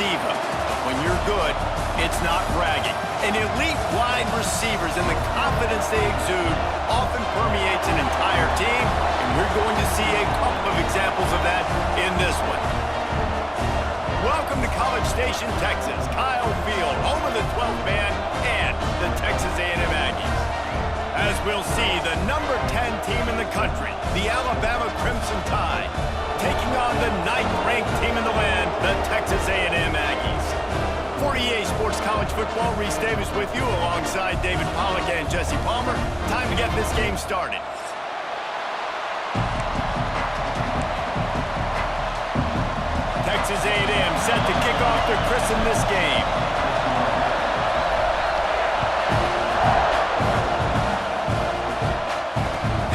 diva. But when you're good, it's not bragging. And elite wide receivers and the confidence they exude often permeates an entire team, and we're going to see a couple of examples of that in this one. Welcome to College Station, Texas, Kyle Field, home of the 12th man and the Texas A&M Aggies. As we'll see, the number 10 team in the country, the Alabama Crimson Tide, taking on the 9th-ranked team in the land, the Texas A&M Aggies. For EA Sports College Football, Reese Davis with you alongside David Pollack and Jesse Palmer. Time to get this game started. Texas A&M set to kick off to christen this game.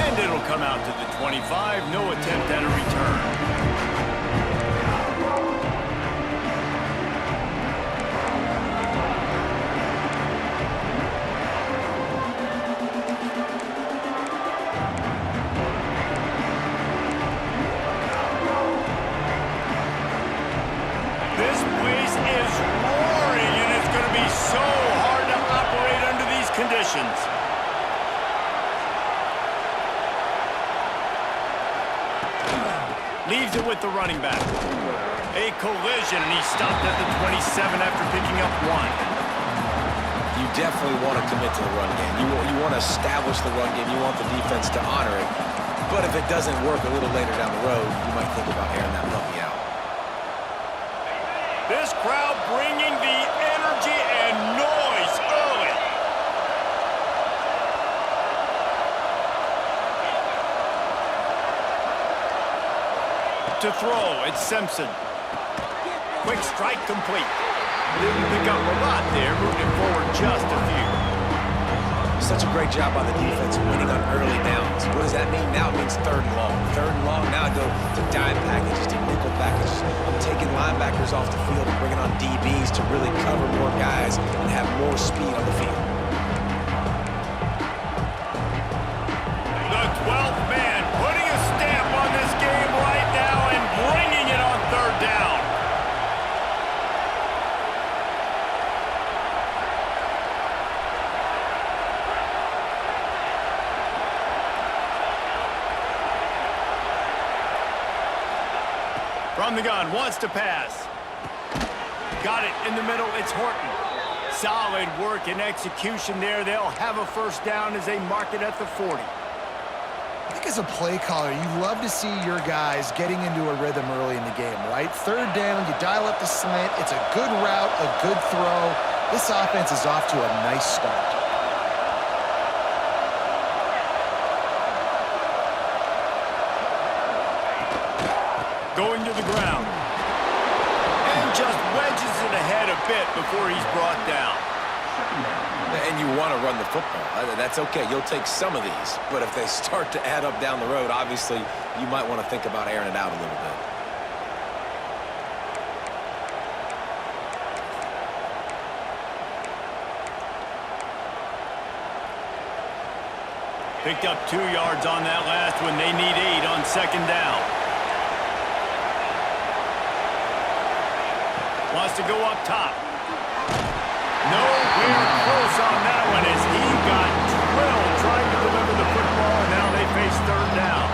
And it'll come out to the 25, no attempt at a return. Leaves it with the running back. A collision, and he stopped at the 27 after picking up 1. You definitely want to commit to the run game. You want to establish the run game. You want the defense to honor it. But if it doesn't work a little later down the road, you might think about airing that puppy out. This crowd bringing the energy and noise early. To throw, it's Simpson. Quick strike complete. Didn't pick up a lot there, moving forward just a few. Such a great job by the defense winning on early downs. What does that mean? Now it means 3rd and long. 3rd and long, now I go to dime packages, to nickel packages. I'm taking linebackers off the field and bringing on DBs to really cover more guys and have more speed on the field. The 12th man putting a stamp on this game right now and bringing it on 3rd down. From the gun, wants to pass. Got it in the middle, it's Horton. Solid work and execution there. They'll have a 1st down as they mark it at the 40. I think as a play caller, you love to see your guys getting into a rhythm early in the game, right? 3rd down, you dial up the slant. It's a good route, a good throw. This offense is off to a nice start. Going to the ground. And just wedges it ahead a bit before he's brought down. And you want to run the football. That's okay. You'll take some of these. But if they start to add up down the road, obviously, you might want to think about airing it out a little bit. Picked up 2 yards on that last one. They need 8 on 2nd down. Wants to go up top. Nowhere close on that one as he got drilled trying to deliver the football, and now they face 3rd down.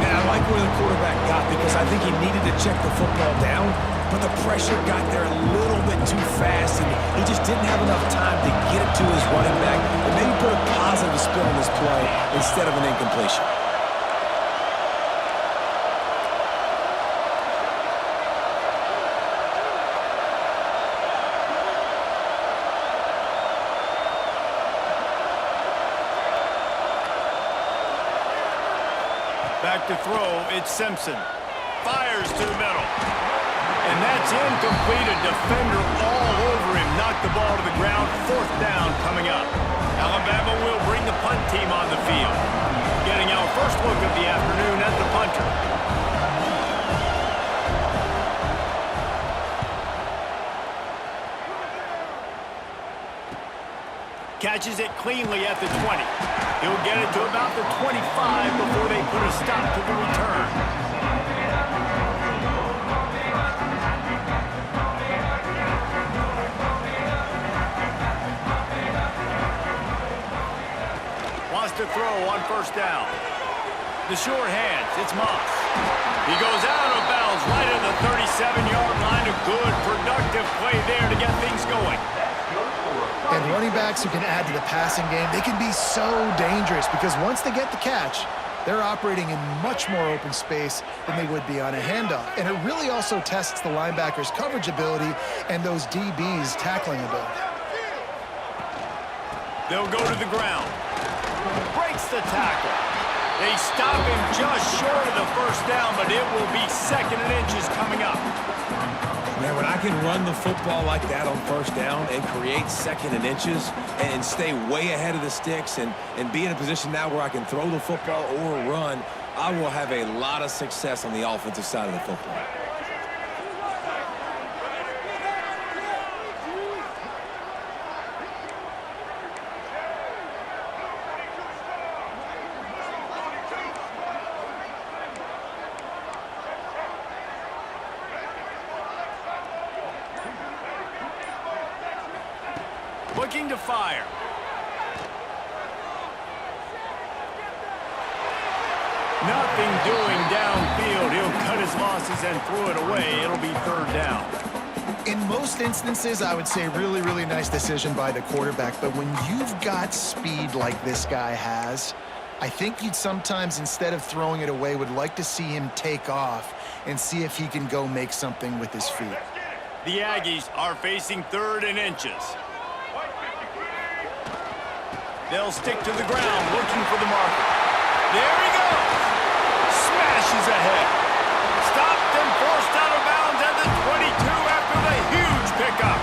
And I like where the quarterback got because I think he needed to check the football down, but the pressure got there a little bit too fast, and he just didn't have enough time to get it to his running back and maybe put a positive spin on this play instead of an incompletion. Back to throw, it's Simpson. Fires to the middle. And that's incomplete. A defender all over him. Knocked the ball to the ground. 4th down coming up. Alabama will bring the punt team on the field. Getting our first look of the afternoon at the punter. Catches it cleanly at the 20. He'll get it to about the 25 before they put a stop to the return. to throw on first down. The sure hands, it's Moss. He goes out of bounds right at the 37-yard line. A good, productive play there to get things going. And running backs who can add to the passing game, they can be so dangerous because once they get the catch, they're operating in much more open space than they would be on a handoff. And it really also tests the linebackers' coverage ability and those DBs' tackling ability. They'll go to the ground. Breaks the tackle. They stop him just short of the first down, but it will be 2nd and inches coming up. Man, when I can run the football like that on first down and create 2nd and inches and stay way ahead of the sticks and be in a position now where I can throw the football or run, I will have a lot of success on the offensive side of the football. Looking to fire. Nothing doing downfield. He'll cut his losses and throw it away. It'll be 3rd down. In most instances, I would say really, really nice decision by the quarterback. But when you've got speed like this guy has, I think you'd sometimes, instead of throwing it away, would like to see him take off and see if he can go make something with his feet. The Aggies are facing 3rd and inches. They'll stick to the ground, looking for the marker. There he goes! Smashes ahead. Stopped and forced out of bounds at the 22 after the huge pickup.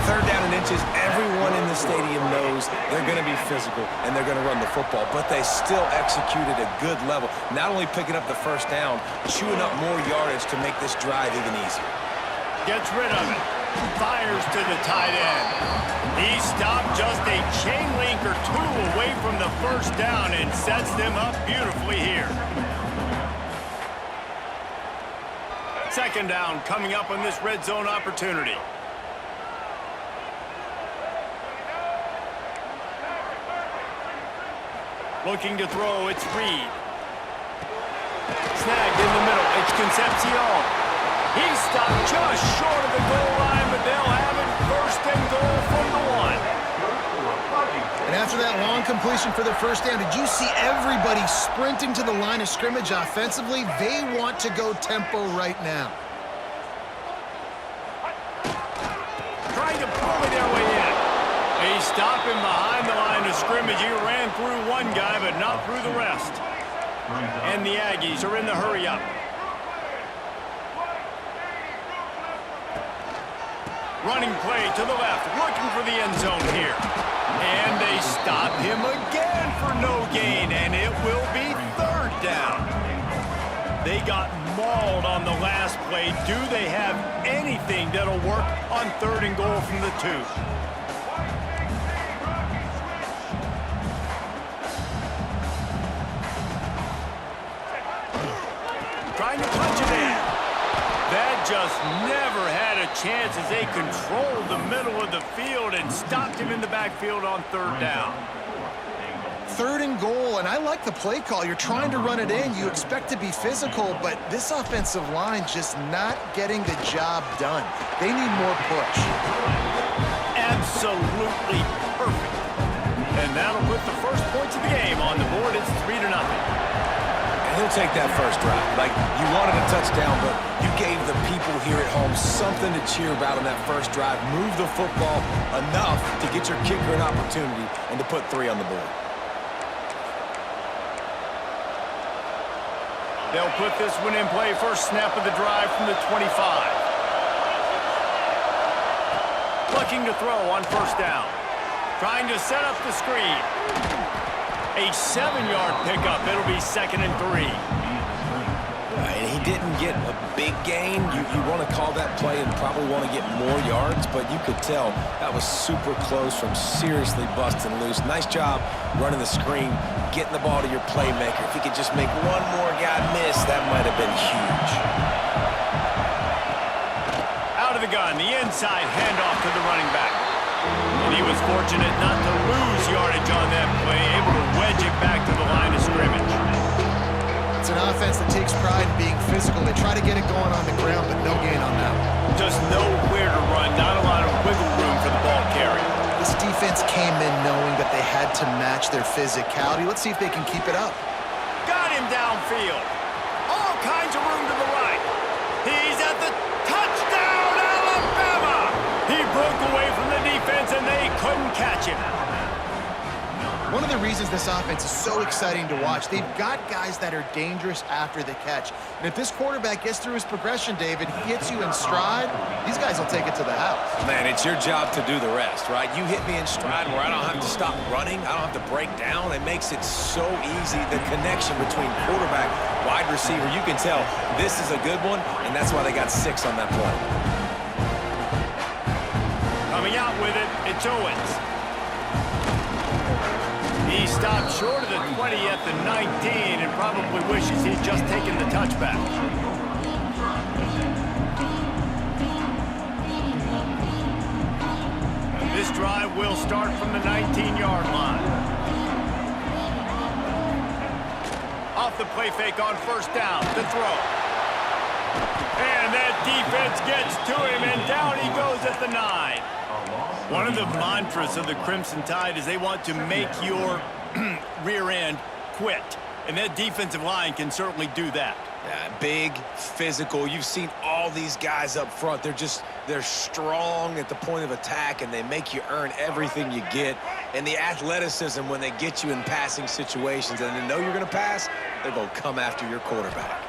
3rd down and inches, everyone in the stadium knows they're going to be physical and they're going to run the football, but they still executed a good level. Not only picking up the first down, chewing up more yardage to make this drive even easier. Gets rid of it. Fires to the tight end. He stopped just a chain link or 2 away from the first down and sets them up beautifully here. 2nd down coming up on this red zone opportunity. Looking to throw, it's Reed. Snagged in the middle, it's Concepcion. He stopped just short of the goal line, but they'll have it 1st and goal from the 1. And after that long completion for the first down, did you see everybody sprinting to the line of scrimmage offensively? They want to go tempo right now. Trying to bully their way in. They stop him behind the line of scrimmage. He ran through one guy, but not through the rest. And the Aggies are in the hurry-up. Running play to the left, looking for the end zone here. And they stop him again for no gain, and it will be 3rd down. They got mauled on the last play. Do they have anything that'll work on 3rd and goal from the 2? Trying to punch it in. That just never had a chance as they controlled the middle of the field and stopped him in the backfield on 3rd down. 3rd and goal, and I like the play call. You're trying to run it in. You expect to be physical, but this offensive line just not getting the job done. They need more push. Absolutely perfect. And that'll put the first points of the game on the board. It's 3-0. He'll take that first drive. Like, you wanted a touchdown, but you gave the people here at home something to cheer about on that first drive. Move the football enough to get your kicker an opportunity and to put 3 on the board. They'll put this one in play. First snap of the drive from the 25. Looking to throw on first down. Trying to set up the screen. A 7-yard pickup. It'll be 2nd and 3. And he didn't get a big gain. You want to call that play and probably want to get more yards, but you could tell that was super close from seriously busting loose. Nice job running the screen, getting the ball to your playmaker. If he could just make one more guy miss, that might have been huge. Out of the gun, the inside handoff to the running back. And he was fortunate not to lose yardage on that play, able to wedge it back to the line of scrimmage. It's an offense that takes pride in being physical. They try to get it going on the ground, but no gain on that one. Just nowhere to run, not a lot of wiggle room for the ball carrier. This defense came in knowing that they had to match their physicality. Let's see if they can keep it up. Got him downfield. All kinds of room to the right. He's at the touchdown, Alabama! He broke away from the defense, and they couldn't catch him. One of the reasons this offense is so exciting to watch, they've got guys that are dangerous after the catch. And if this quarterback gets through his progression, David, he hits you in stride, these guys will take it to the house. Man, it's your job to do the rest, right? You hit me in stride where I don't have to stop running. I don't have to break down. It makes it so easy. The connection between quarterback, wide receiver, you can tell this is a good one, and that's why they got 6 on that play. Coming out with it, it's Owens. He stopped short of the 20 at the 19 and probably wishes he'd just taken the touchback. This drive will start from the 19-yard line. Off the play fake on first down, the throw. And that defense gets to him, and down he goes at the 9. One of the mantras of the Crimson Tide is they want to make your rear end quit. And that defensive line can certainly do that. Yeah, big, physical. You've seen all these guys up front. They're strong at the point of attack, and they make you earn everything you get. And the athleticism when they get you in passing situations and they know you're going to pass, they're going to come after your quarterback.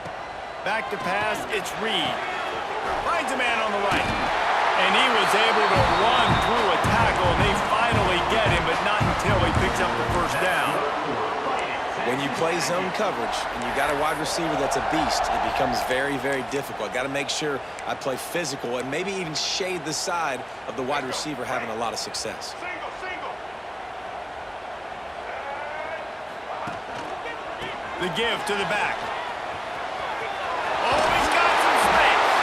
Back to pass, it's Reed. Finds a man on the right. And he was able to run through a tackle, and they finally get him, but not until he picks up the first down. When you play zone coverage and you got a wide receiver that's a beast, it becomes very, very difficult. I got to make sure I play physical and maybe even shade the side of the wide receiver having a lot of success. The give to the back. Oh, he's got some space.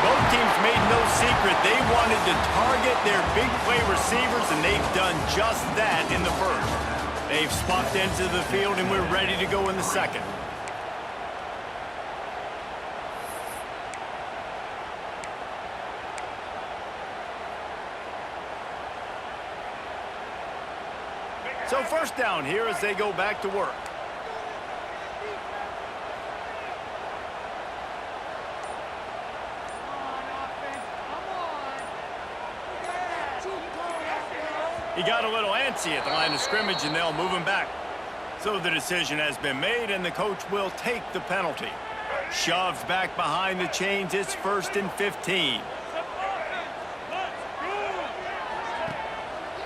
Both teams made no secret. They wanted to target their big play receivers, and they've done just that in the first. They've swapped ends of the field, and we're ready to go in the second. So first down here as they go back to work. He got a little antsy at the line of scrimmage, and they'll move him back. So the decision has been made, and the coach will take the penalty. Shoves back behind the chains. It's 1st and 15.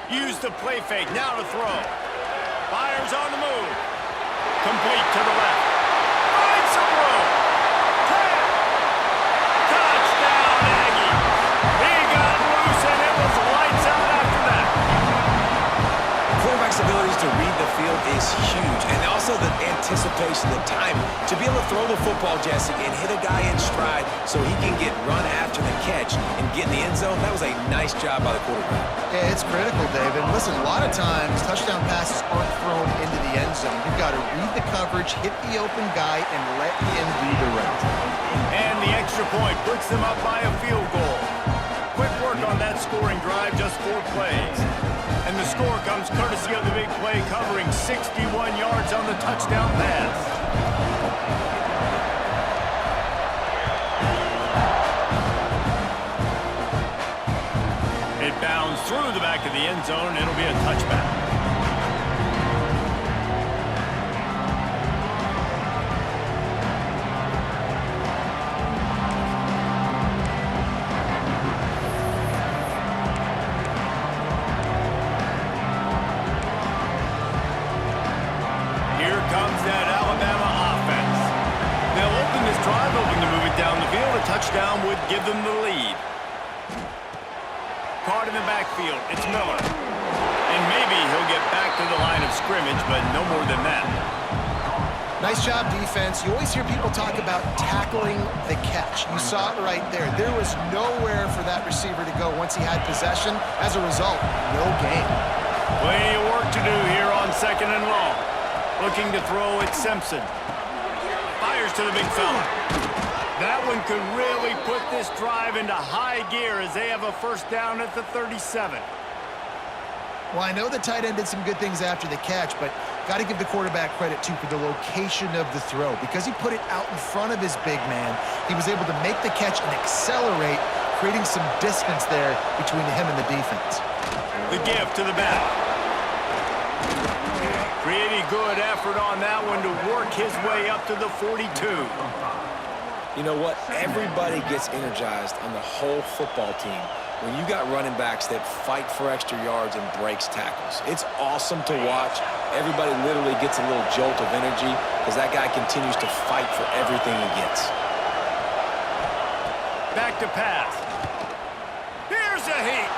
Use the play fake. Now to throw. Fires on the move. Complete to the left. Finds some room. Touchdown, Aggie. He got loose, and it was lights out after that. Quarterback's abilities to read the field is huge, and also the anticipation, the timing. To be able to throw the football, Jesse, and hit a guy in stride so he can get run after the catch and get in the end zone, that was a nice job by the quarterback. Yeah, it's critical, David. Listen, a lot of times touchdown passes aren't thrown into the end zone. You've got to read the coverage, hit the open guy, and let him do the rest. And the extra point puts them up by a field goal. Quick work on that scoring drive, just 4 plays. And the score comes courtesy of the big play, covering 61 yards on the touchdown pass. It bounds through the back of the end zone. It'll be a touchback. Here comes that Alabama offense. They'll open this drive, hoping to move it down the field. A touchdown would give them the lead. Caught in the backfield, it's Miller. And maybe he'll get back to the line of scrimmage, but no more than that. Nice job, defense. You always hear people talk about tackling the catch. You saw it right there. There was nowhere for that receiver to go once he had possession. As a result, no gain. Plenty of work to do here on 2nd and long. Looking to throw it, Simpson. Fires to the big fella. That one could really put this drive into high gear as they have a first down at the 37. Well, I know the tight end did some good things after the catch, but got to give the quarterback credit, too, for the location of the throw. Because he put it out in front of his big man, he was able to make the catch and accelerate, creating some distance there between him and the defense. The give to the back. Pretty good effort on that one to work his way up to the 42. You know what? Everybody gets energized on the whole football team when you got running backs that fight for extra yards and breaks tackles. It's awesome to watch. Everybody literally gets a little jolt of energy because that guy continues to fight for everything he gets. Back to pass. Here's a heat.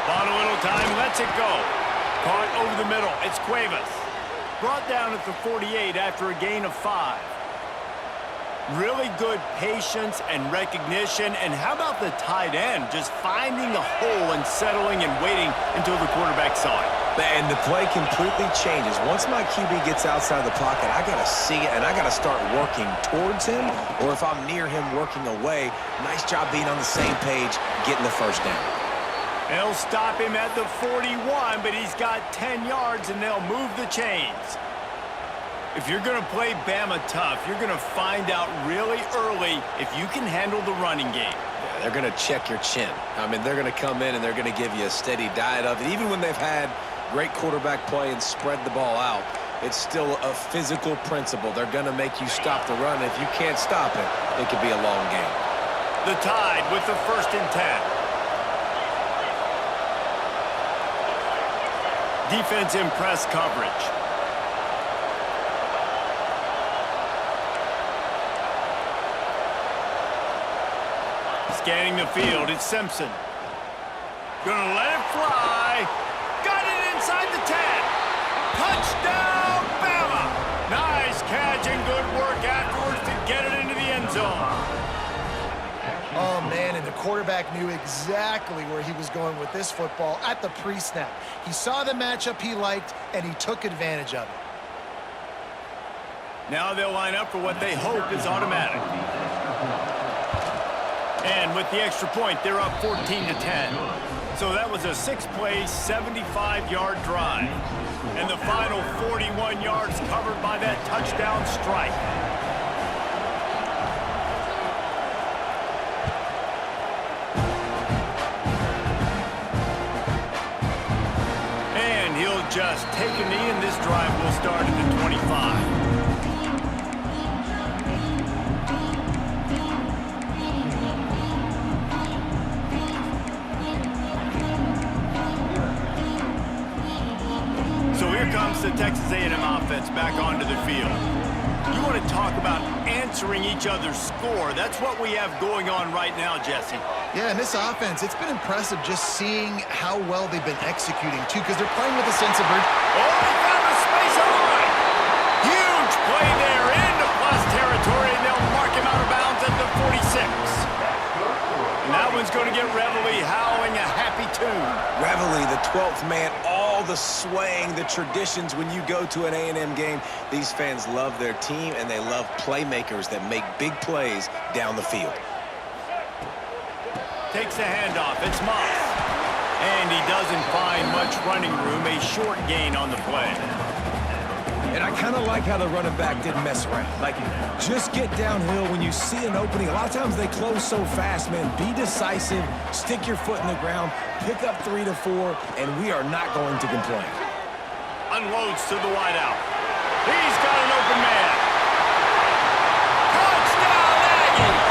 Bought a little time, lets it go. Caught over the middle. It's Cuevas. Brought down at the 48 after a gain of 5. Really good patience and recognition. And how about the tight end just finding a hole and settling and waiting until the quarterback saw it? And the play completely changes. Once my QB gets outside the pocket, I got to see it, and I got to start working towards him, or if I'm near him working away, nice job being on the same page, getting the first down. They'll stop him at the 41, but he's got 10 yards, and they'll move the chains. If you're going to play Bama tough, you're going to find out really early if you can handle the running game. Yeah, they're going to check your chin. I mean, they're going to come in and they're going to give you a steady diet of it. Even when they've had great quarterback play and spread the ball out, it's still a physical principle. They're going to make you stop the run. If you can't stop it, it could be a long game. The Tide with the 1st and 10. Defense in press coverage. Scanning the field, it's Simpson. Gonna let it fly. Got it inside the 10. Touchdown, Bama! Nice catch and good work afterwards to get it into the end zone. Oh, man, and the quarterback knew exactly where he was going with this football at the pre-snap. He saw the matchup he liked, and he took advantage of it. Now they'll line up for what they hope is automatic. And with the extra point, they're up 14-10. So that was a 6-play, 75-yard drive. And the final 41 yards covered by that touchdown strike. And he'll just take a knee, and this drive will start at the 25. Comes the Texas A&M offense back onto the field. You want to talk about answering each other's score. That's what we have going on right now, Jesse. Yeah, and this offense, it's been impressive just seeing how well they've been executing, too, because they're playing with a sense of urgency. Oh, they found a space on the line. Huge play there into plus territory, and they'll mark him out of bounds at the 46. And that one's going to get Reveille howling a happy tune. Reveille, the 12th man, all the swaying, the traditions when you go to an A&M game. These fans love their team, and they love playmakers that make big plays down the field. Takes the handoff. It's Moss. And he doesn't find much running room. A short gain on the play. And I kind of like how the running back didn't mess around. Like, just get downhill when you see an opening. A lot of times they close so fast, man. Be decisive, stick your foot in the ground, pick up 3 to 4, and we are not going to complain. Unloads to the wideout. He's got an open man. Touchdown, Aggies!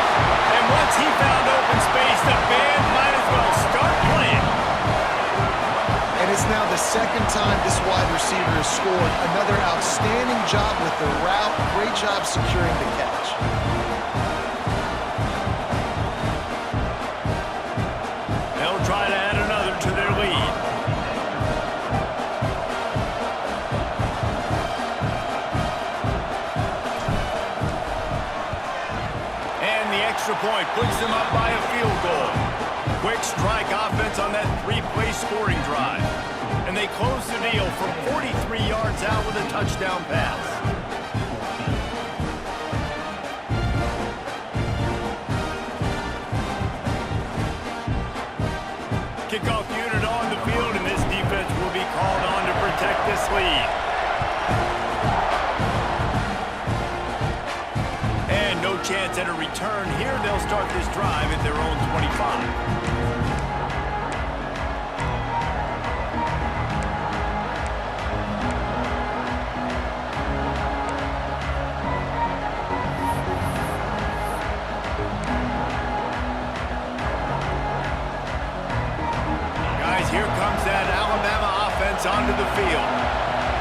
And once he found open space, the band might as well start playing. And it's now the second time this wide receiver has scored. Another outstanding job with the route. Great job securing the catch. They'll try to add another to their lead. point puts them up by a field goal. Quick strike offense on that three-play scoring drive. And they close the deal from 43 yards out with a touchdown pass. Kickoff unit on the field, and this defense will be called on to protect this lead. And no chance at a return here. They'll start this drive at their own 25. Here comes that Alabama offense onto the field.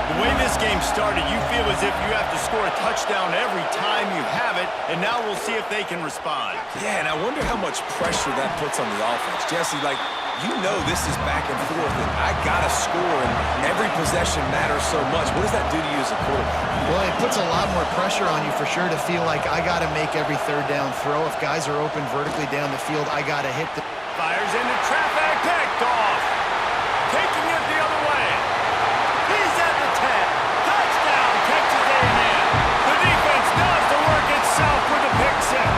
The way this game started, you feel as if you have to score a touchdown every time you have it, and now we'll see if they can respond. Yeah, and I wonder how much pressure that puts on the offense. Jesse, like, you know this is back and forth, and I got to score, and every possession matters so much. What does that do to you as a quarterback? Well, it puts a lot more pressure on you for sure to feel like I got to make every third down throw. If guys are open vertically down the field, I got to hit the... Fires into traffic, picked off. Taking it the other way. He's at the 10. Touchdown, Texas A&M. The defense does the work itself with a pick six.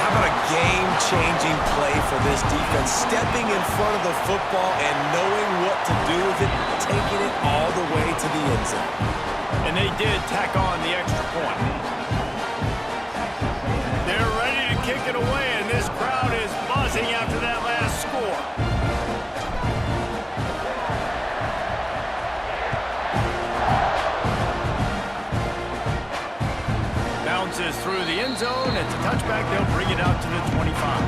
How about a game-changing play for this defense? Stepping in front of the football and knowing what to do with it, taking it all the way to the end zone. And they did tack on the extra point. They're ready to kick it away, and this crowd is buzzing after that last score. Bounces through the end zone. It's a touchback. They'll bring it out to the 25.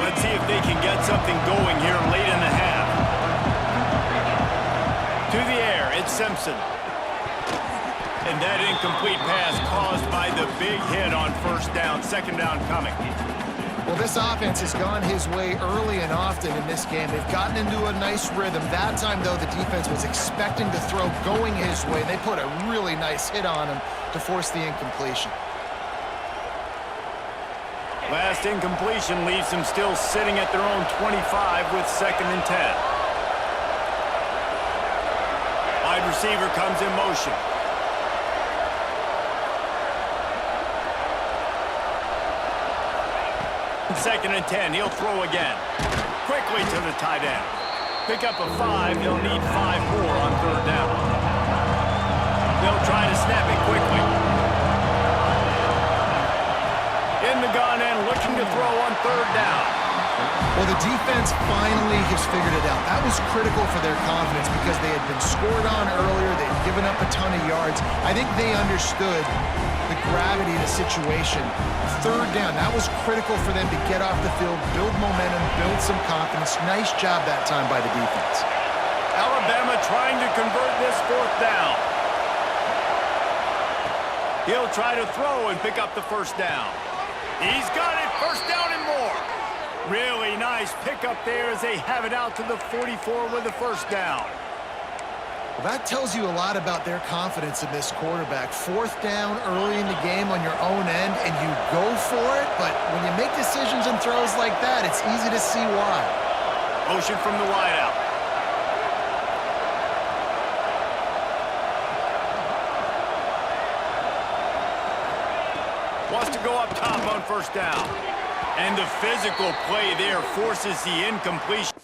Let's see if they can get something going here late in the half. To the air, it's Simpson. And that incomplete pass caused by the big hit on first down. Second down coming. Well, this offense has gone his way early and often in this game. They've gotten into a nice rhythm. That time, though, the defense was expecting to throw going his way. They put a really nice hit on him to force the incompletion. Last incompletion leaves them still sitting at their own 25 with 2nd and 10. Wide receiver comes in motion. Second and 10, he'll throw again. Quickly to the tight end. Pick up a 5, they'll need 5 more on third down. They'll try to snap it quickly. In the gun and looking to throw on third down. Well, the defense finally has figured it out. That was critical for their confidence because they had been scored on earlier. They had given up a ton of yards. I think they understood the gravity of the situation. Third down, that was critical for them to get off the field, build momentum, build some confidence. Nice job that time by the defense. Alabama trying to convert this fourth down. He'll try to throw and pick up the first down. He's got it, first down and more. Really nice pickup there as they have it out to the 44 with the first down. Well, that tells you a lot about their confidence in this quarterback. Fourth down early in the game on your own end, and you go for it, but when you make decisions and throws like that, it's easy to see why. Motion from the wideout. Wants to go up top on first down. And the physical play there forces the incompletion.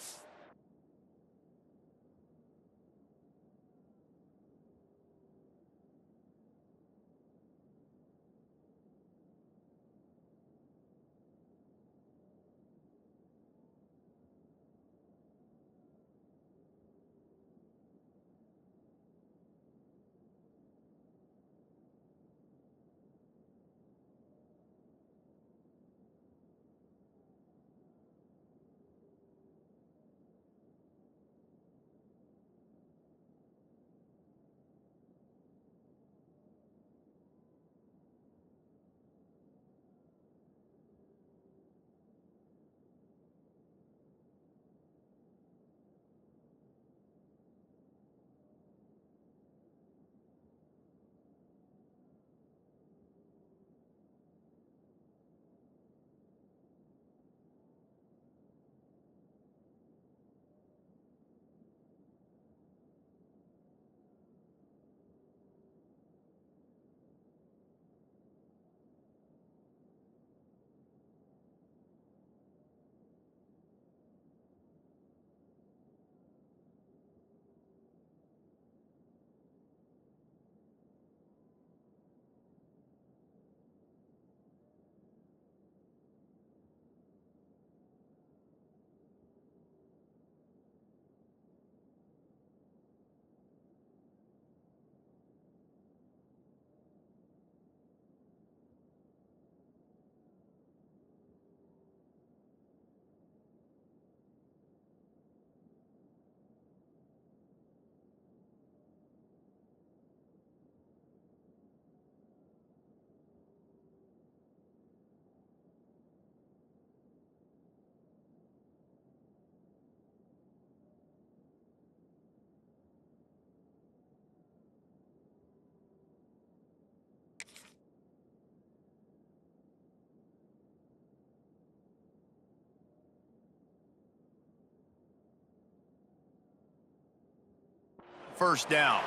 first down.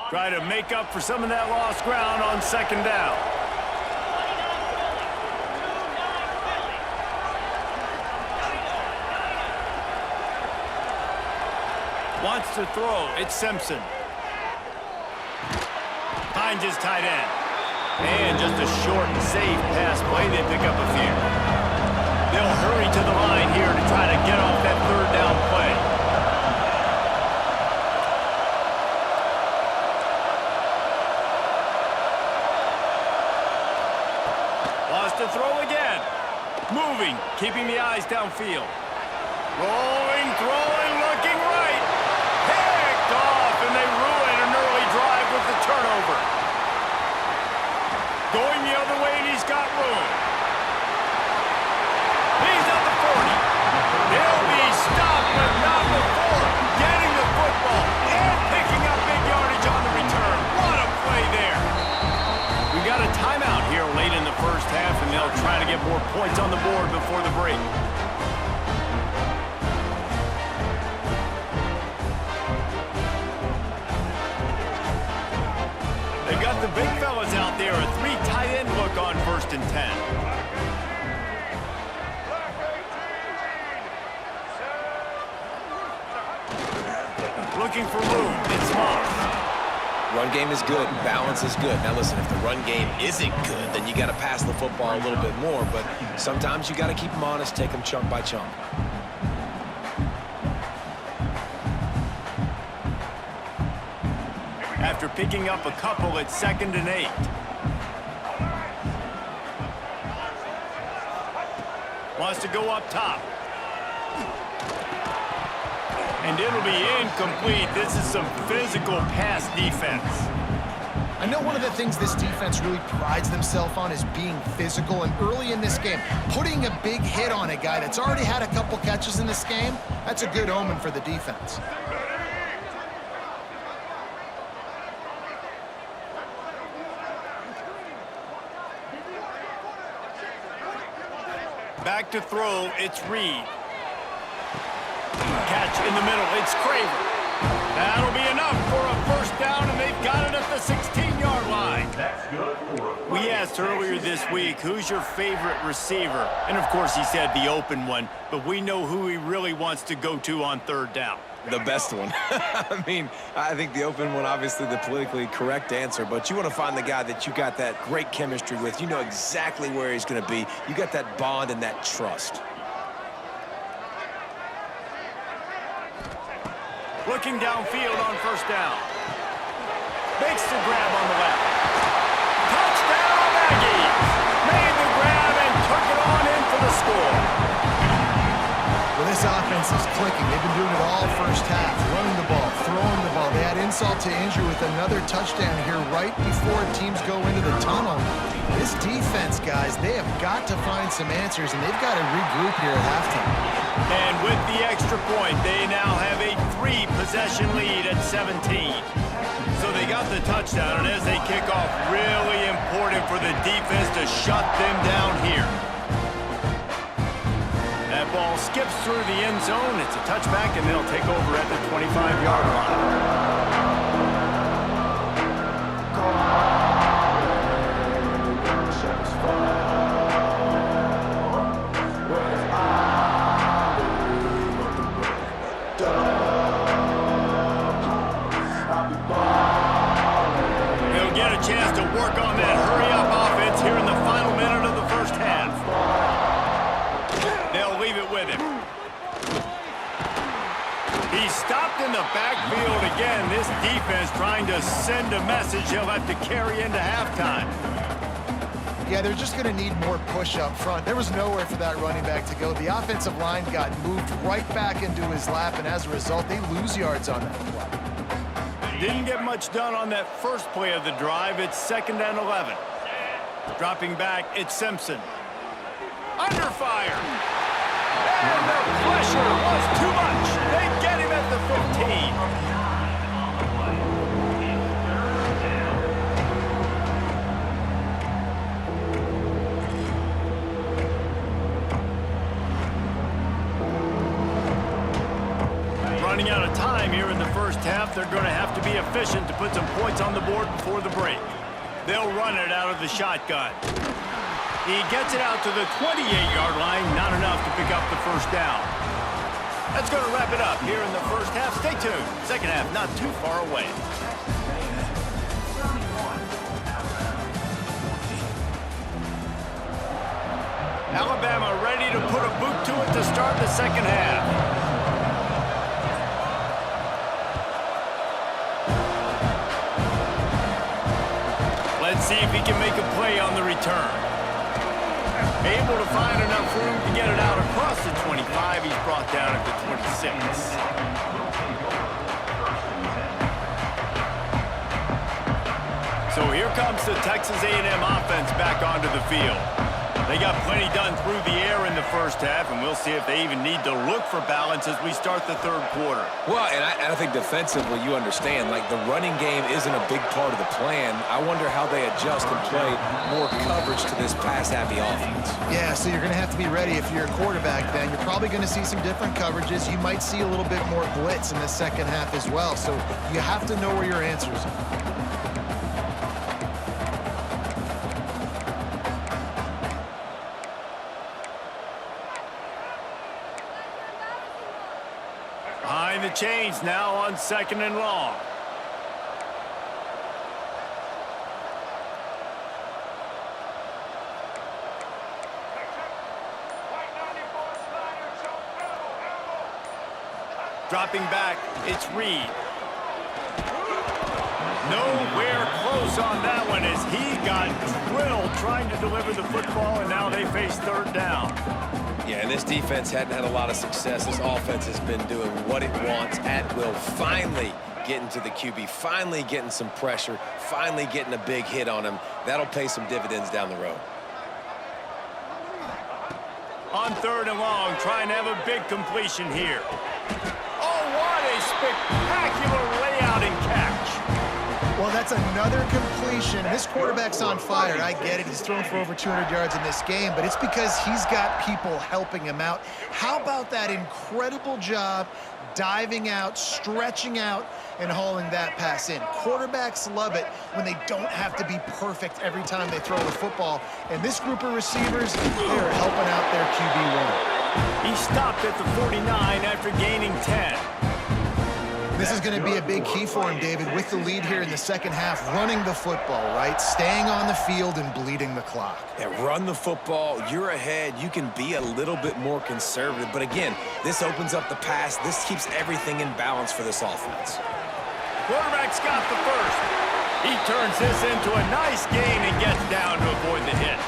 Try to make up for some of that lost ground on second down. Wants to throw. It's Simpson. Finds his tight end. And just a short and safe pass play. They pick up a few. They'll hurry to the line here to try to get off that third down play. Wants to throw again. Moving, keeping the eyes downfield. Rolling, throwing, looking right. Picked off, and they ruin an early drive with the turnover. Going the other way, and he's got room. He's at the 40. He'll be stopped, but not before getting the football and picking up big yardage on the return. What a play there. We got a timeout here late in the first half, and they'll try to get more points on the board before the break. They've got the big fellas out there, a three tight end look on 1st and 10. Looking for room, it's Moss. Run game is good, balance is good. Now listen, if the run game isn't good, then you got to pass the football a little bit more, but sometimes you got to keep them honest, take them chunk by chunk. After picking up a couple, it's 2nd and 8. Wants to go up top. And it'll be incomplete. This is some physical pass defense. I know one of the things this defense really prides themselves on is being physical, and early in this game, putting a big hit on a guy that's already had a couple catches in this game, that's a good omen for the defense. Back to throw, it's Reed. Catch in the middle, it's Craver. That'll be enough for a first down, and they've got it at the 16-yard line. We asked earlier this week, who's your favorite receiver? And of course he said the open one, but we know who he really wants to go to on 3rd down. The best one. I mean, I think the open one, obviously the politically correct answer, but you want to find the guy that you got that great chemistry with. You know exactly where he's going to be. You got that bond and that trust. Looking downfield on 1st down. Makes the grab on the left. Touchdown, Aggies! Made the grab and took it on in for the score. Well, this offense is clicking. They've been doing it all first half, running the ball, throwing the ball. They had insult to injury with another touchdown here right before teams go into the tunnel. This defense, guys, they have got to find some answers, and they've got to regroup here at halftime. And with the extra point, they now have a 3-possession lead at 17. So they got the touchdown, and as they kick off, really important for the defense to shut them down here. That ball skips through the end zone. It's a touchback, and they'll take over at the 25-yard line. They'll get a chance to work on that hurry-up offense here in the final minute of the first half. They'll leave it with him. He's stopped in the backfield again. This defense trying to send a message he'll have to carry into halftime. Yeah, they're just going to need more push up front. There was nowhere for that running back to go. The offensive line got moved right back into his lap, and as a result, they lose yards on that play. Didn't get much done on that first play of the drive. It's 2nd and 11. Dropping back, it's Simpson. Under fire. And the pressure was too much. They get him at the 15. running out of time here in the first half. They're going to have to be efficient to put some points on the board before the break. They'll run it out of the shotgun. He gets it out to the 28-yard line, not enough to pick up the first down. That's going to wrap it up here in the first half. Stay tuned. Second half not too far away. Alabama ready to put a boot to it to start the second half. Let's see if he can make a play on the return. Able to find enough room to get it out across the 25. He's brought down at the 26. So here comes the Texas A&M offense back onto the field. They got plenty done through the air in the first half, and we'll see if they even need to look for balance as we start the third quarter. Well, and I think defensively, you understand, like the running game isn't a big part of the plan. I wonder how they adjust and play more coverage to this pass-happy offense. Yeah, so you're going to have to be ready if you're a quarterback then. You're probably going to see some different coverages. You might see a little bit more blitz in the second half as well. So you have to know where your answers are. Behind the chains now on second and long. Dropping back, it's Reed. Nowhere close on that one as he got drilled trying to deliver the football, and now they face third down. Yeah, and this defense hadn't had a lot of success. This offense has been doing what it wants at will. Finally getting to the QB, finally getting some pressure, finally getting a big hit on him. That'll pay some dividends down the road. On third and long, trying to have a big completion here. Oh, what a spectacular layout and catch. Well, that's another completion. This quarterback's on fire. I get it. He's thrown for over 200 yards in this game, but it's because he's got people helping him out. How about that incredible job diving out, stretching out, and hauling that pass in? Quarterbacks love it when they don't have to be perfect every time they throw the football. And this group of receivers, they're helping out their QB1. He stopped at the 49 after gaining 10. This is going to be a big key for him, David, with the lead here in the second half, running the football, right? Staying on the field and bleeding the clock. Yeah, run the football. You're ahead. You can be a little bit more conservative. But again, this opens up the pass. This keeps everything in balance for this offense. Quarterback's got the first. He turns this into a nice gain and gets down to avoid the hit.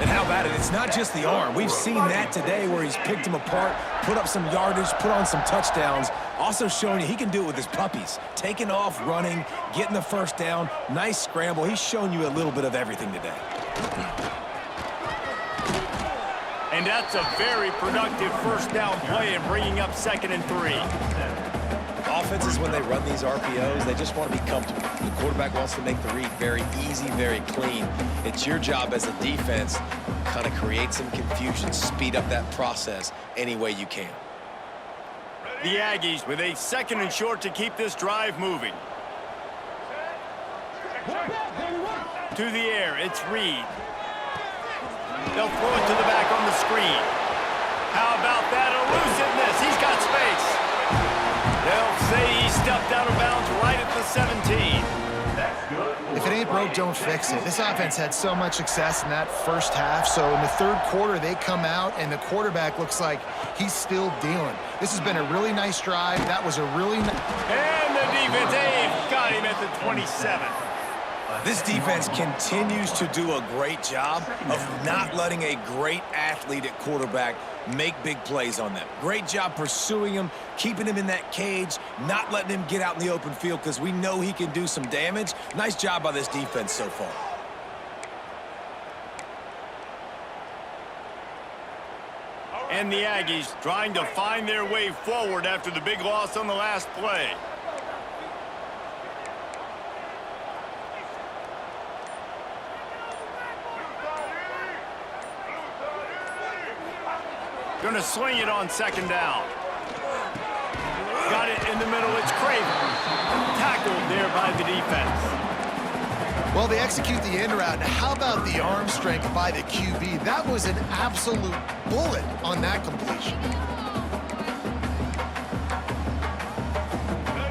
And how about it? It's not just the arm. We've seen that today where he's picked him apart, put up some yardage, put on some touchdowns. Also showing you he can do it with his puppies. Taking off, running, getting the first down. Nice scramble. He's shown you a little bit of everything today. And that's a very productive first down play and bringing up 2nd and 3. Offenses, when they run these RPOs, they just want to be comfortable. The quarterback wants to make the read very easy, very clean. It's your job as a defense, kind of create some confusion, speed up that process any way you can. The Aggies with a 2nd and short to keep this drive moving. To the air, it's Reed. They'll throw it to the back on the screen. How about that elusiveness? He's got space. They'll say he stepped out of bounds right at the 17. If it ain't broke, don't fix it. This offense had so much success in that first half, so in the third quarter, they come out, and the quarterback looks like he's still dealing. This has been a really nice drive. That was a really nice... And the defense, they've got him at the 27. This defense continues to do a great job of not letting a great athlete at quarterback make big plays on them. Great job pursuing him, keeping him in that cage, not letting him get out in the open field because we know he can do some damage. Nice job by this defense so far. And the Aggies trying to find their way forward after the big loss on the last play. Going to swing it on 2nd down. Got it defense. Well, they execute the in route. Now, how about the arm strength by the QB? That was an absolute bullet on that completion.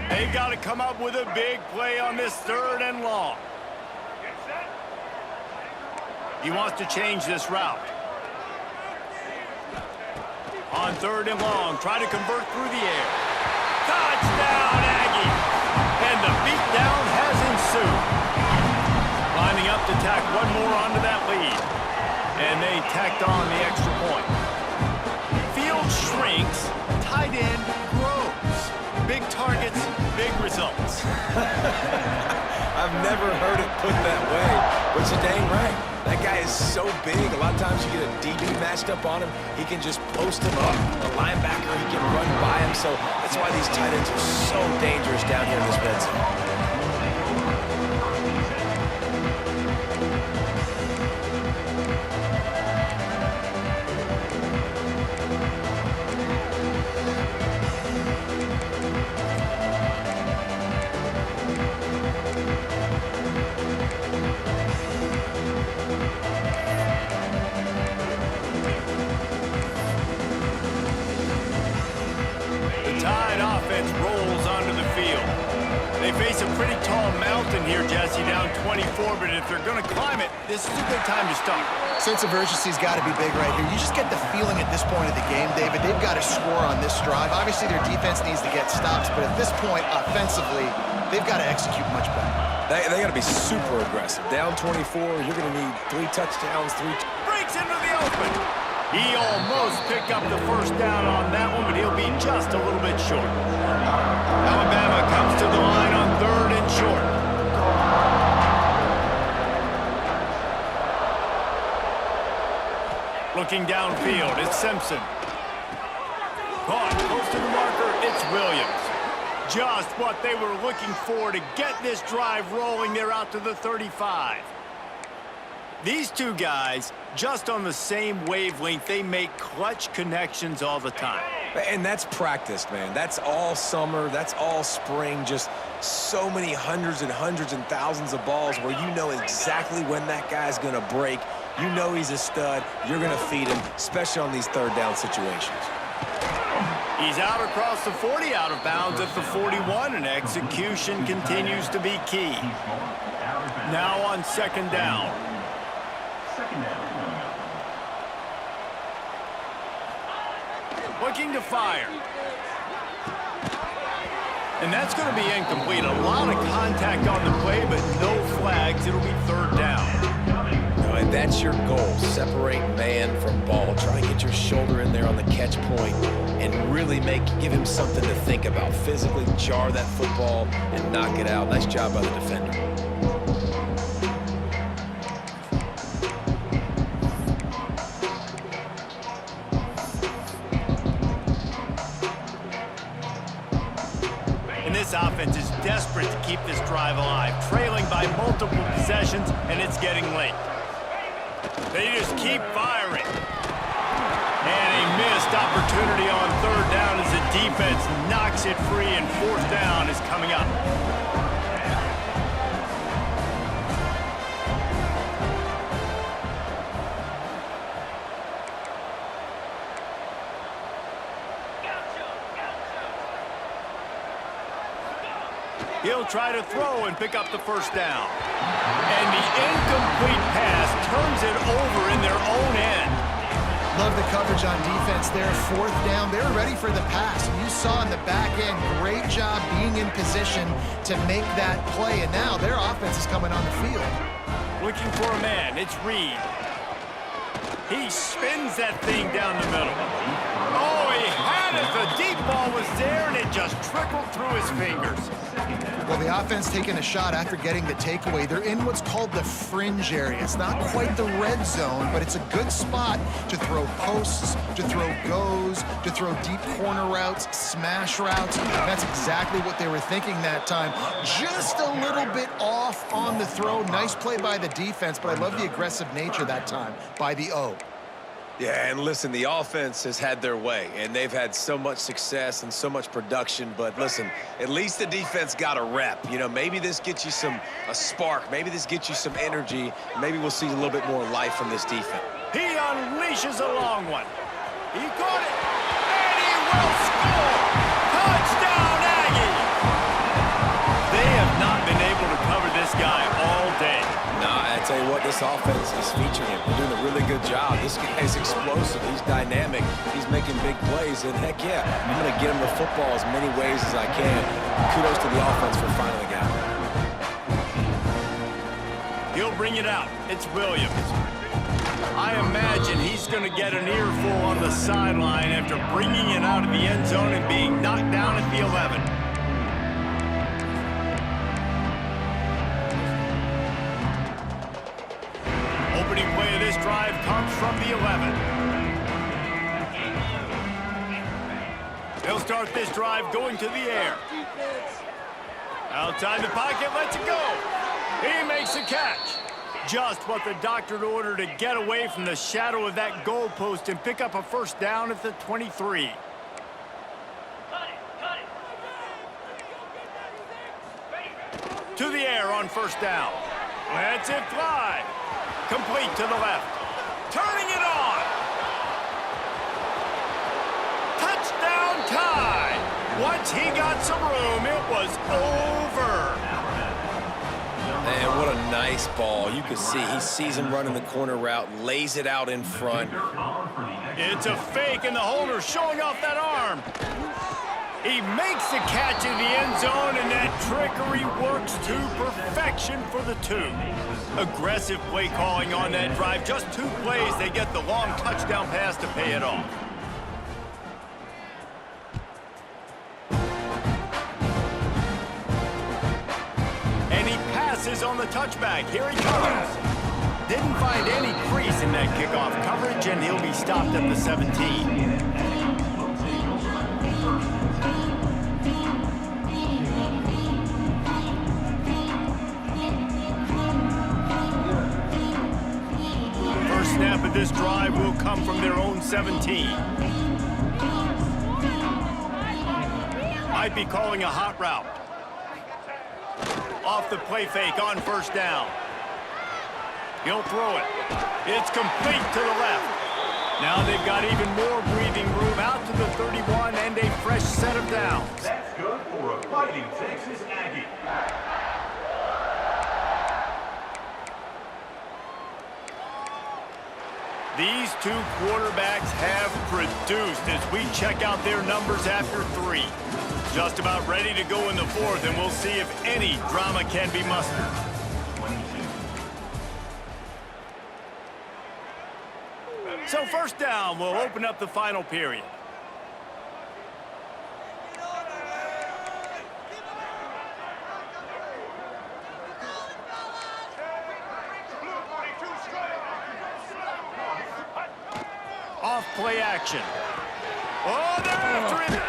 They've got to come up with a big play on this 3rd and long. He wants to change this route. On 3rd and long, try to convert through the air. Touchdown, Aggie! And the beatdown has ensued. Lining up to tack one more onto that lead. And they tacked on the extra point. Field shrinks, tight end grows. Big targets, big results. I've never heard it put that way, but you're dang right. That guy is so big. A lot of times you get a DB matched up on him. He can just post him up. A linebacker, he can run by him. So that's why these tight ends are so dangerous down here in this red zone. Face a pretty tall mountain here, Jesse, down 24, but if they're going to climb it, this is a good time to start. Sense of urgency's got to be big right here. You just get the feeling at this point of the game, David, they've got to score on this drive. Obviously, their defense needs to get stops, but at this point, offensively, they've got to execute much better. They got to be super aggressive. Down 24, you're going to need 3 touchdowns, 3... Breaks into the open. He almost picked up the first down on that one, but he'll be just a little bit short. Alabama comes to the line on 3rd and short. Looking downfield, it's Simpson. Caught close to the marker, it's Williams. Just what they were looking for to get this drive rolling. They're out to the 35. These two guys, just on the same wavelength, they make clutch connections all the time. And that's practice, man. That's all summer. That's all spring. Just so many hundreds and thousands of balls where you know exactly when that guy's going to break. You know he's a stud. You're going to feed him, especially on these 3rd down situations. He's out across the 40, out of bounds at the 41, and execution continues to be key. Now on 2nd down. Looking to fire. And that's going to be incomplete. A lot of contact on the play, but no flags. It'll be 3rd down. And that's your goal. Separate man from ball. Try to get your shoulder in there on the catch point and really give him something to think about. Physically jar that football and knock it out. Nice job by the defender. This offense is desperate to keep this drive alive, trailing by multiple possessions, and it's getting late. They just keep firing. And a missed opportunity on 3rd down as the defense knocks it free, and 4th down is coming up. He'll try to throw and pick up the 1st down. And the incomplete pass turns it over in their own end. Love the coverage on defense there. 4th down, they're ready for the pass. You saw in the back end, great job being in position to make that play. And now their offense is coming on the field. Looking for a man, it's Reed. He spins that thing down the middle. Oh, he had it. The deep ball was there, and it just trickled through his fingers. Well, the offense taking a shot after getting the takeaway. They're in what's called the fringe area. It's not quite the red zone, but it's a good spot to throw posts, to throw goes, to throw deep corner routes, smash routes. That's exactly what they were thinking that time. Just a little bit off on the throw. Nice play by the defense, but I love the aggressive nature that time by the O. Yeah, and listen, the offense has had their way, and they've had so much success and so much production. But listen, at least the defense got a rep. You know, maybe this gets you a spark. Maybe this gets you some energy. Maybe we'll see a little bit more life from this defense. He unleashes a long one. He caught it, and he will score! Touchdown, Aggies! They have not been able to cover this guy all day. Nah, I tell you what, this offense is featuring him. They're doing a really good job. This guy's explosive. He's dynamic. He's making big plays. And heck yeah, I'm going to get him the football as many ways as I can. Kudos to the offense for finding the guy. He'll bring it out. It's Williams. I imagine he's going to get an earful on the sideline after bringing it out of the end zone and being knocked down at the 11. Opening play of this drive comes from the 11. They'll start this drive going to the air. Outside the pocket, lets it go. He makes the catch. Just what the doctor ordered to get away from the shadow of that goalpost and pick up a first down at the 23. To the air on first down. Lets it fly. Complete to the left. Turning it on. Touchdown tie. Once he got some room, it was over. Man, what a nice ball. You can see he sees him running the corner route, lays it out in front. It's a fake, and the holder showing off that arm. He makes the catch in the end zone, and that trickery works to perfection for the 2. Aggressive play calling on that drive. Just 2 plays, they get the long touchdown pass to pay it off. Is on the touchback. Here he comes. Didn't find any crease in that kickoff coverage, and he'll be stopped at the 17. First snap of this drive will come from their own 17. Might be calling a hot route. Off the play fake on first down. He'll throw it. It's complete to the left. Now they've got even more breathing room out to the 31 and a fresh set of downs. That's good for a Fighting Texas Aggie. These 2 quarterbacks have produced as we check out their numbers after 3. Just about ready to go in the 4th, and we'll see if any drama can be mustered. So first down will open up the final period. Off play action. Oh, they're after him.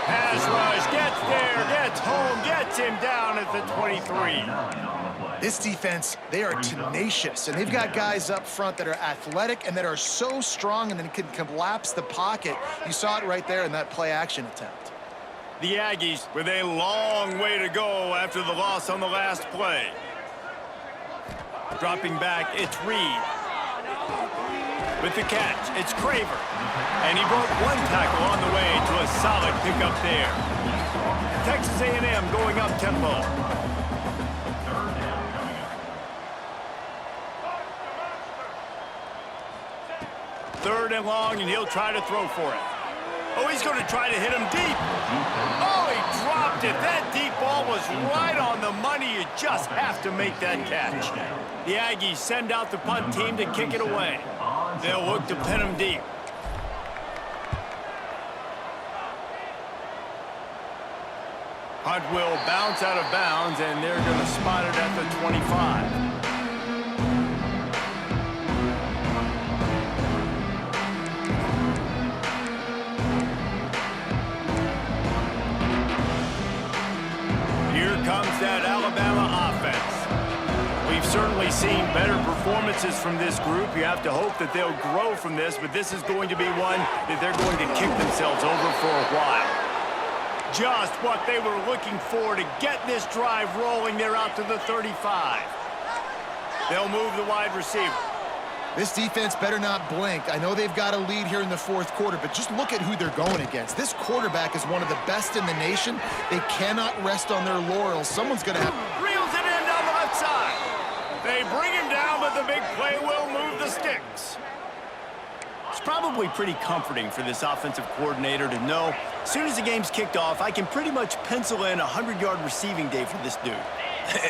Pass rush, gets there, gets home, gets him down at the 23. This defense, they are tenacious, and they've got guys up front that are athletic and that are so strong and then can collapse the pocket. You saw it right there in that play-action attempt. The Aggies with a long way to go after the loss on the last play. Dropping back, it's Reed. With the catch, it's Craver. And he broke 1 tackle on the way to a solid pickup there. Texas A&M going up tempo. Third and long, and he'll try to throw for it. Oh, he's going to try to hit him deep. Oh, he dropped it. That deep ball was right on the money. You just have to make that catch. The Aggies send out the punt team to kick it away. They'll look to pin him deep. Punt will bounce out of bounds, and they're going to spot it at the 25. Here comes that Alabama offense. We we've certainly seen better performances from this group. You have to hope that they'll grow from this, but this is going to be one that they're going to kick themselves over for a while. Just what they were looking for to get this drive rolling. They're out to the 35. They'll move the wide receiver. This defense better not blink. I know they've got a lead here in the fourth quarter, but just look at who they're going against. This quarterback is one of the best in the nation. They cannot rest on their laurels. Someone's going to have... Reels it in down the left side. They bring him down, but the big play will move the sticks. It's probably pretty comforting for this offensive coordinator to know as soon as the game's kicked off, I can pretty much pencil in a 100-yard receiving day for this dude.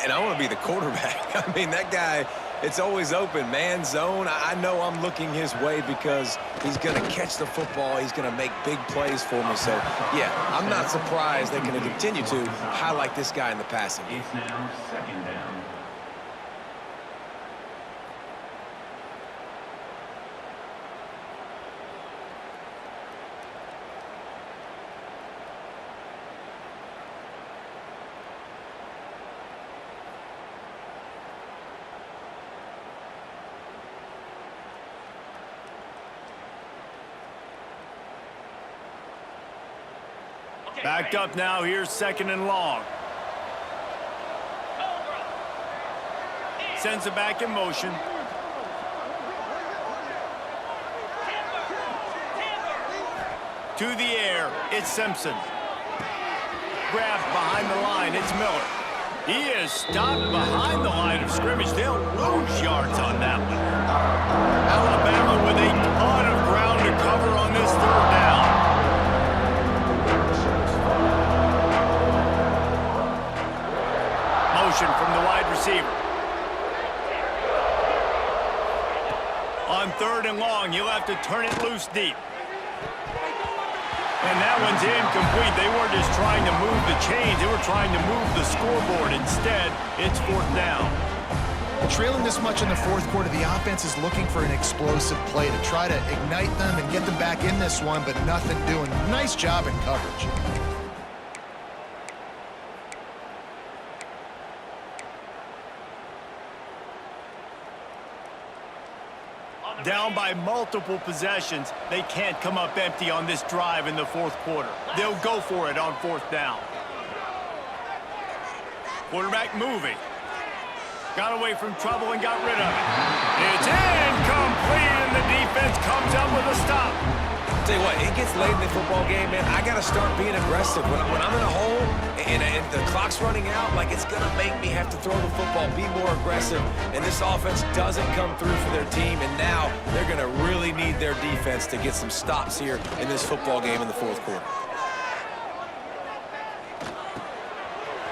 And I want to be the quarterback. I mean, that guy, it's always open, man, zone. I know I'm looking his way because he's going to catch the football. He's going to make big plays for me. So, yeah, I'm not surprised they're going to continue to highlight this guy in the passing game. It's now second down. Backed up now, here's second and long. Sends it back in motion. To the air, it's Simpson. Grabbed behind the line, it's Miller. He is stopped behind the line of scrimmage. They'll lose yards on that one. Alabama with a ton of ground to cover on this third down. From the wide receiver. On third and long, you'll have to turn it loose deep. And that one's incomplete. They weren't just trying to move the chains. They were trying to move the scoreboard. Instead, it's fourth down. Trailing this much in the fourth quarter, the offense is looking for an explosive play to try to ignite them and get them back in this one, but nothing doing. Nice job in coverage. Down by multiple possessions, they can't come up empty on this drive in the fourth quarter. They'll go for it on fourth down. Quarterback moving. Got away from trouble and got rid of it. It's incomplete, and the defense comes up with a stop. Tell you what, it gets late in the football game, man. I got to start being aggressive. When I'm in a hole and the clock's running out, like, it's going to make me have to throw the football, be more aggressive. And this offense doesn't come through for their team, and now they're going to really need their defense to get some stops here in this football game in the fourth quarter.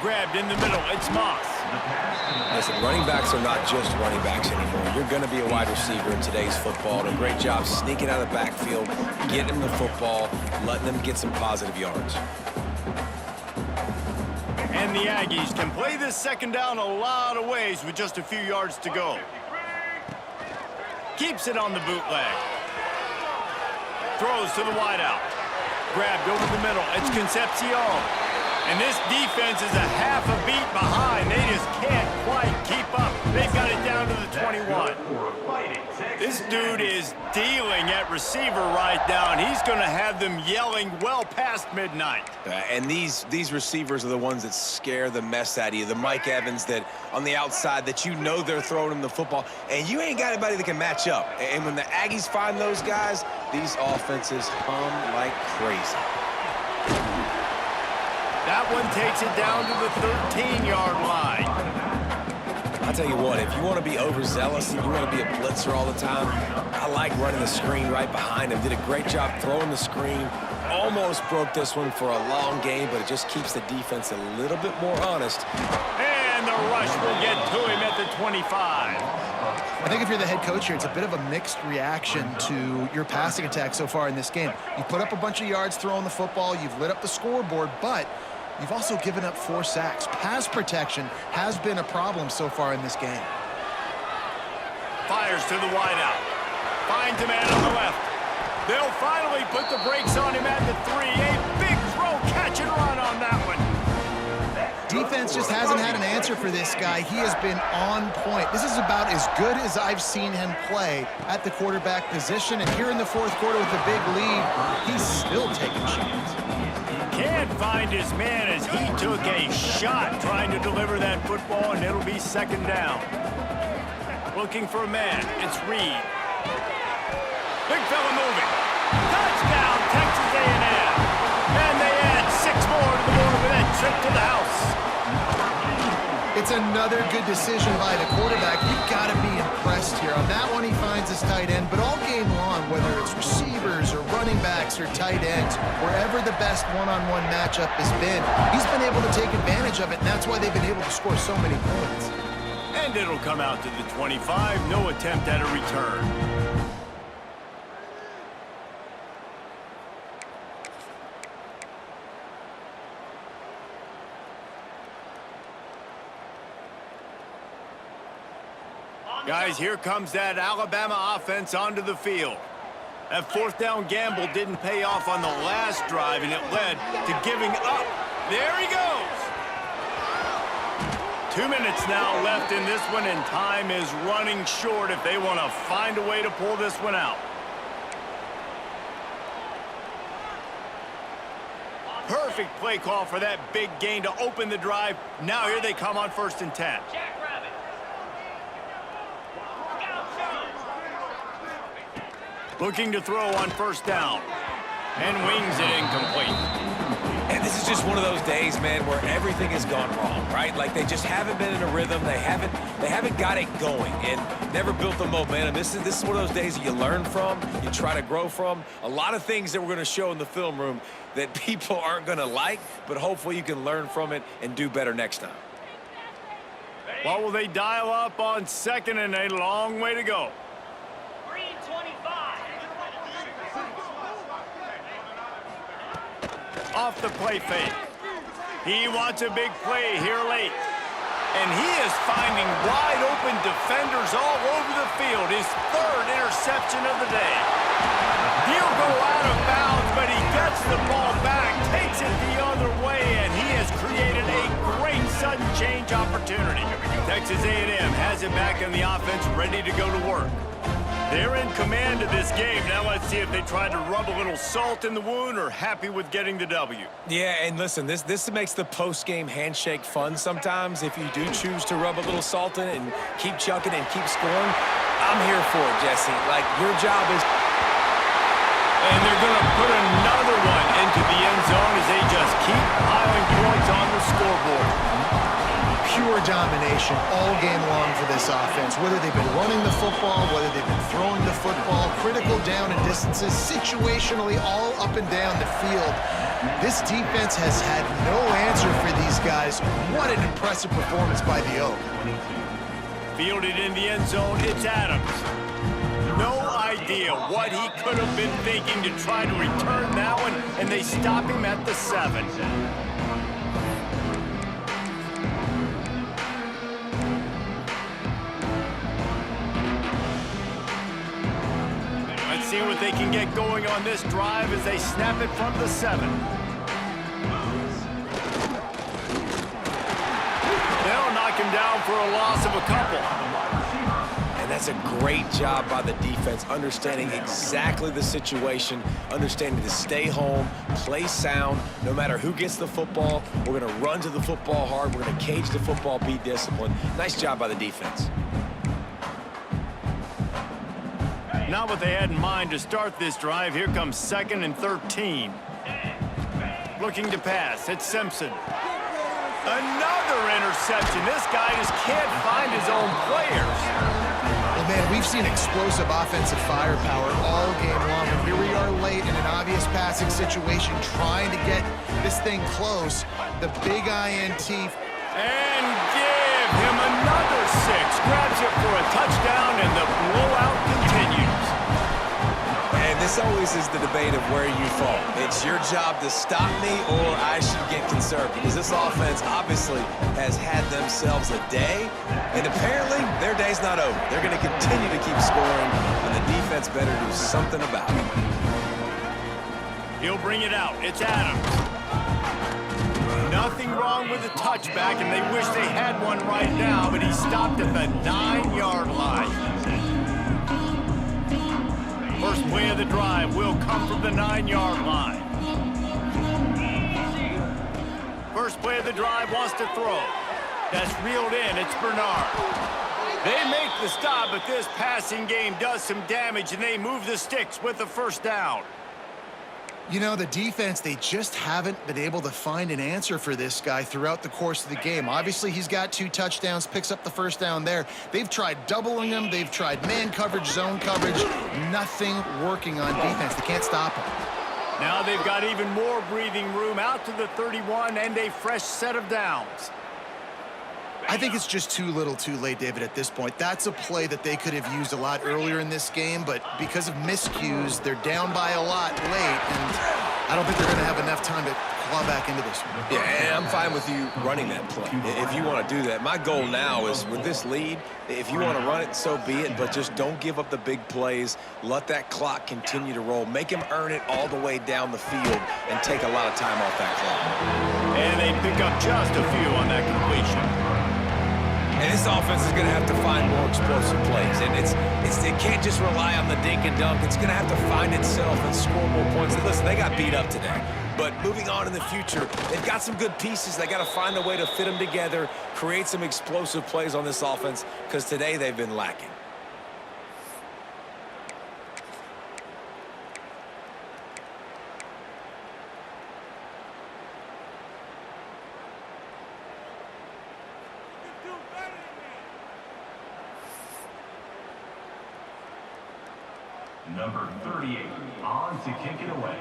Grabbed in the middle, it's Moss. Listen, running backs are not just running backs anymore. You're going to be a wide receiver in today's football. And a great job sneaking out of the backfield, getting them the football, letting them get some positive yards. And the Aggies can play this second down a lot of ways with just a few yards to go. Keeps it on the bootleg. Throws to the wideout. Grabbed over the middle. It's Concepcion. And this defense is a half a beat behind. They just can't quite keep up. They've got it down to the 21. This dude is dealing at receiver right now, and he's going to have them yelling well past midnight. And these receivers are the ones that scare the mess out of you. The Mike Evans that on the outside that you know they're throwing him the football, and you ain't got anybody that can match up. And when the Aggies find those guys, these offenses hum like crazy. That one takes it down to the 13-yard line. I'll tell you what, if you want to be overzealous and you want to be a blitzer all the time, I like running the screen right behind him. Did a great job throwing the screen. Almost broke this one for a long game, but it just keeps the defense a little bit more honest. And the rush will get to him at the 25. I think if you're the head coach here, it's a bit of a mixed reaction to your passing attack so far in this game. You put up a bunch of yards throwing the football, you've lit up the scoreboard, but you've also given up 4 sacks. Pass protection has been a problem so far in this game. Fires to the wideout. Finds a man on the left. They'll finally put the brakes on him at the 3. A big throw, catch and run on that one. defense just hasn't had an answer for this guy. He has been on point. This is about as good as I've seen him play at the quarterback position. And here in the fourth quarter with a big lead, he's still taking shots. Can't find his man as he took a shot trying to deliver that football, and it'll be second down. Looking for a man. It's Reed. Big fella moving. Touchdown, Texas A&M. And they add 6 more to the board with that trip to the house. It's another good decision by the quarterback. You've got to be impressed here. On that one, he finds his tight end, but all game long, whether it's receivers or running backs or tight ends, wherever the best one-on-one matchup has been, he's been able to take advantage of it, and that's why they've been able to score so many points. And it'll come out to the 25. No attempt at a return. Guys, here comes that Alabama offense onto the field. That fourth down gamble didn't pay off on the last drive, and it led to giving up. There he goes. 2 minutes now left in this one, and time is running short if they want to find a way to pull this one out. Perfect play call for that big gain to open the drive. Now here they come on 1st and 10. Looking to throw on 1st down. And wings it incomplete. And this is just one of those days, man, where everything has gone wrong, right? Like they just haven't been in a rhythm. They haven't got it going and never built the momentum. This is one of those days that you learn from, you try to grow from. A lot of things that we're going to show in the film room that people aren't going to like, but hopefully you can learn from it and do better next time. What will they dial up on 2nd and a long way to go? Off the play fake. He wants a big play here late. And he is finding wide open defenders all over the field. His 3rd interception of the day. He'll go out of bounds, but he gets the ball back, takes it the other way, and he has created a great sudden change opportunity. Texas A&M has it back in the offense, ready to go to work. They're in command of this game. Now let's see if they try to rub a little salt in the wound or happy with getting the W. Yeah, and listen, this makes the post-game handshake fun sometimes. If you do choose to rub a little salt in it and keep chucking and keep scoring, I'm here for it, Jesse. Like, your job is... And they're going to put another one into the end zone as they just keep piling points on the scoreboard. Pure domination all game long for this offense. Whether they've been running the football, whether they've been throwing the football, critical down and distances, situationally all up and down the field. This defense has had no answer for these guys. What an impressive performance by the Oak. Fielded in the end zone, it's Adams. No idea what he could have been thinking to try to return that one, and they stop him at the 7. Let's see what they can get going on this drive as they snap it from the 7. They'll knock him down for a loss of a couple. And that's a great job by the defense, understanding exactly the situation, understanding to stay home, play sound, no matter who gets the football. We're going to run to the football hard. We're going to cage the football, be disciplined. Nice job by the defense. Not what they had in mind to start this drive. Here comes 2nd and 13. Looking to pass. It's Simpson. Another interception. This guy just can't find his own players. Well, man, we've seen explosive offensive firepower all game long, and here we are late in an obvious passing situation trying to get this thing close. The big INT. And give him another 6. Grabs it for a touchdown, and the blowout continues. And this always is the debate of where you fall. It's your job to stop me or I should get conservative. Because this offense obviously has had themselves a day. And apparently their day's not over. They're going to continue to keep scoring. And the defense better do something about it. He'll bring it out. It's Adams. Nothing wrong with the touchback, and they wish they had one right now, but he stopped at the 9-yard line. First play of the drive will come from the 9-yard line. First play of the drive wants to throw. That's reeled in. It's Bernard. They make the stop, but this passing game does some damage, and they move the sticks with the first down. You know, the defense, they just haven't been able to find an answer for this guy throughout the course of the game. Obviously, he's got 2 touchdowns, picks up the first down there. They've tried doubling him. They've tried man coverage, zone coverage. Nothing working on defense. They can't stop him. Now they've got even more breathing room out to the 31 and a fresh set of downs. I think it's just too little too late, David, at this point. That's a play that they could have used a lot earlier in this game, but because of miscues, they're down by a lot late, and I don't think they're going to have enough time to claw back into this one. Yeah, and I'm fine with you running that play if you want to do that. My goal now is with this lead, if you want to run it, so be it, but just don't give up the big plays. Let that clock continue to roll. Make him earn it all the way down the field and take a lot of time off that clock. And they pick up just a few on that completion. And this offense is going to have to find more explosive plays. And it can't just rely on the dink and dunk. It's going to have to find itself and score more points. And listen, they got beat up today. But moving on in the future, they've got some good pieces. They got to find a way to fit them together, create some explosive plays on this offense, because today they've been lacking. Number 38, on to kick it away.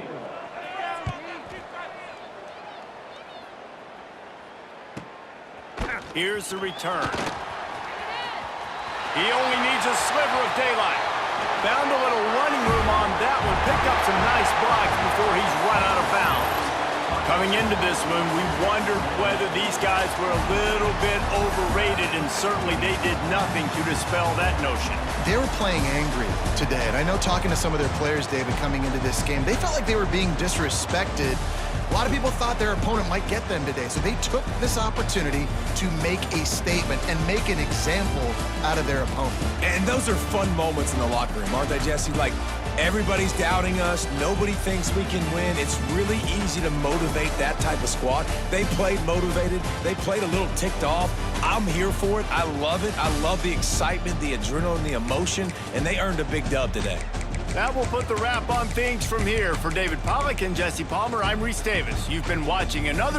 Here's the return. He only needs a sliver of daylight. Found a little running room on that one. Picked up some nice blocks before he's run out of bounds. Coming into this one, we wondered whether these guys were a little bit overrated, and certainly they did nothing to dispel that notion. They were playing angry today, and I know talking to some of their players, David, coming into this game, they felt like they were being disrespected. A lot of people thought their opponent might get them today, so they took this opportunity to make a statement and make an example out of their opponent. And those are fun moments in the locker room, aren't they, Jesse? Like, everybody's doubting us. Nobody thinks we can win. It's really easy to motivate that type of squad. They played motivated. They played a little ticked off. I'm here for it. I love it. I love the excitement, the adrenaline, the emotion, and they earned a big dub today. That will put the wrap on things from here. For David Pollack and Jesse Palmer, I'm Reese Davis. You've been watching another